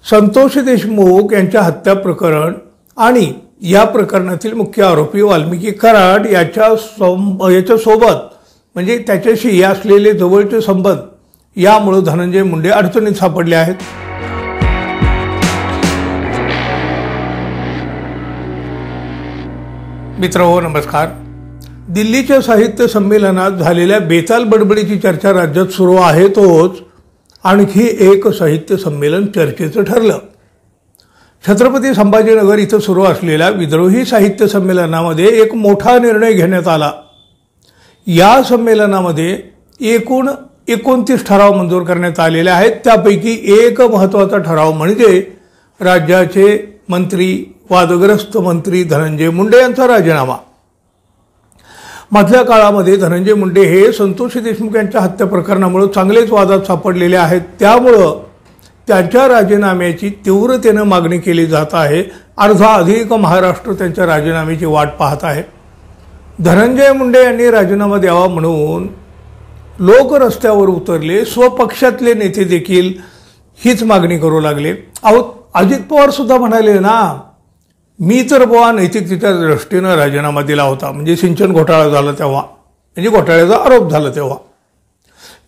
संतोष देशमुख यांच्या हत्या प्रकरण आणि या प्रकरणातील मुख्य आरोपी वाल्मिकी कराड याच्या सोबत म्हणजे त्याच्याशी असलेले जवळचे संबंध यामुळे धनंजय मुंडे अडचणीत सापडले आहेत। मित्रहो नमस्कार। दिल्लीच्या साहित्य संमेलनात झालेल्या बेताल बडबडीची चर्चा राज्यात सुरू आहे। तोच आणखी एक साहित्य संमेलन चर्चेचं ठरलं। छत्रपती संभाजीनगर इथं सुरू असलेल्या विद्रोही साहित्य संमेलनामध्ये एक मोठा निर्णय घेण्यात आला। या संमेलनामध्ये एकूण 29 ठराव मंजूर करण्यात आलेले आहेत। त्यापैकी एक महत्त्वाचा ठराव म्हणजे राज्याचे मंत्री वादग्रस्त मंत्री धनंजय मुंडे यांचा राजीनामा। मधल्या काळामध्ये धनंजय मुंडे हे संतोष देशमुख यांच्या हत्या प्रकरणामुळे चांगलेच वादात सापडलेले आहेत। त्यामुळे त्यांच्या राजीनाम्याची तीव्रतेने मागणी केली जात आहे। अर्धा अधिक महाराष्ट्र त्यांच्या राजीनाम्याची वाट पाहत आहे। धनंजय मुंडे यांनी राजीनामा द्यावा म्हणून लोक रस्त्यावर उतरले। स्वपक्षातले नेते देखील हीच मागणी करू लागले। अजित पवार सुद्धा म्हणाले ना, मी तर बुवा नैतिकतेच्या दृष्टीने राजीनामा दिला होता, म्हणजे सिंचन घोटाळा झाला तेव्हा, म्हणजे घोटाळ्याचा आरोप झाला तेव्हा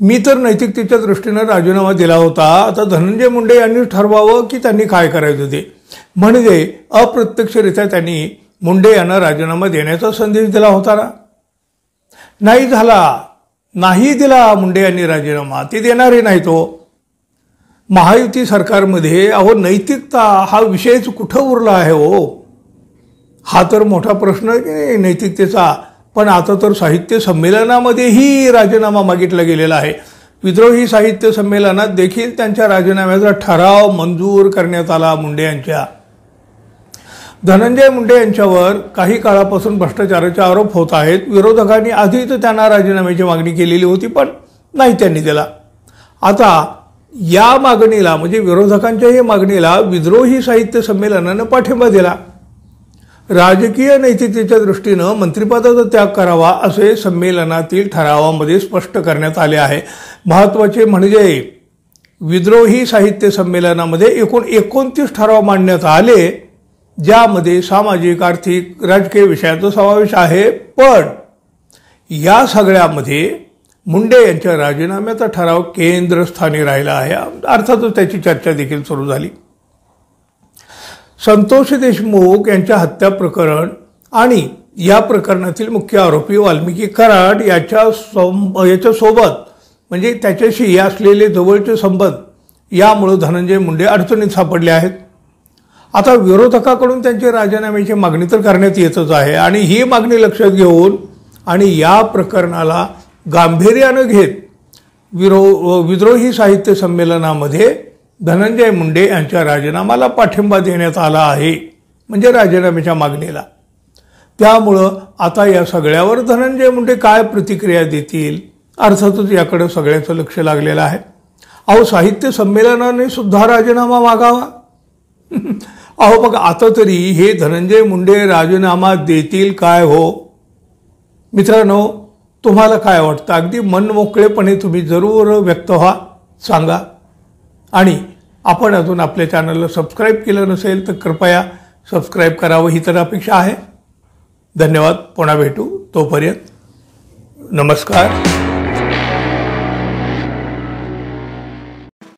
मी तर नैतिकतेच्या दृष्टीने राजीनामा दिला होता। आता धनंजय मुंडे यांनी ठरवावं की त्यांनी काय करायचं ते। म्हणजे अप्रत्यक्षरित्या त्यांनी मुंडे यांना राजीनामा देण्याचा संदेश दिला होता ना। नाही दिला मुंडे यांनी राजीनामा, ते देणारही नाही। तो महायुती सरकारमध्ये नैतिकता हा विषयच कुठं उरला आहे हो। हा तर मोठा प्रश्न आहे नैतिकतेचा। पण आता तर साहित्य संमेलनामध्येही राजीनामा मागितला गेलेला आहे। विद्रोही साहित्य संमेलनात देखील त्यांच्या राजीनाम्याचा ठराव मंजूर करण्यात आला। मुंडे यांच्या धनंजय मुंडे यांच्यावर काही काळापासून भ्रष्टाचाराचे आरोप होत आहेत। विरोधकांनी आधीच त्यांना राजीनाम्याची मागणी केलेली होती, पण नाही त्यांनी दिला। आता या मागणीला म्हणजे विरोधकांच्या मागणीला विद्रोही साहित्य संमेलनाने पाठिंबा दिला। राजकीय नैतिकतेच्या दृष्टीने मंत्रिपदाचा त्याग करावा असे संमेलनातील ठरावामध्ये स्पष्ट करण्यात आले आहे। महत्त्वाचे म्हणजे विद्रोही साहित्य संमेलनामध्ये एकूण 29 ठराव मांडण्यात आले, ज्यामध्ये सामाजिक आर्थिक राजकीय विषयाचा समावेश आहे। पण या सगळ्यामध्ये मुंडे यांच्या राजीनाम्याचा ठराव केंद्रस्थानी राहिला आहे। अर्थातच त्याची चर्चा देखील सुरू झाली। संतोष देशमुख यांच्या हत्या प्रकरण आणि या प्रकरणातील मुख्य आरोपी वाल्मिकी कराड याच्या सोबत म्हणजे त्याच्याशी असलेले जवळचे संबंध यामुळे धनंजय मुंडे अडचणीत सापडले आहेत। आता विरोधकाकडून त्यांची राजीनाम्याची मागणी तर करण्यात येतच आहे आणि ही मागणी लक्षात घेऊन आणि या प्रकरणाला गांभीर्याने घेत विद्रोही साहित्य संमेलनामध्ये धनंजय मुंडे यांच्या राजीनाम्याला पाठिंबा देण्यात आला आहे, म्हणजे राजीनाम्याच्या मागणीला। त्यामुळं आता या सगळ्यावर धनंजय मुंडे काय प्रतिक्रिया देतील, अर्थातच याकडे सगळ्याचं लक्ष लागलेलं आहे। साहित्य संमेलनाने सुद्धा राजीनामा मागावा। मग आता तरी हे धनंजय मुंडे राजीनामा देतील काय हो? मित्रांनो, तुम्हाला काय वाटतं? अगदी मनमोकळेपणे तुम्ही जरूर व्यक्त व्हा, सांगा। आणि आपण अजून आपल्या चॅनलला सबस्क्राईब केलं नसेल तर कृपया सबस्क्राईब करावं, ही तर अपेक्षा आहे। धन्यवाद। पुन्हा भेटू, तोपर्यंत नमस्कार।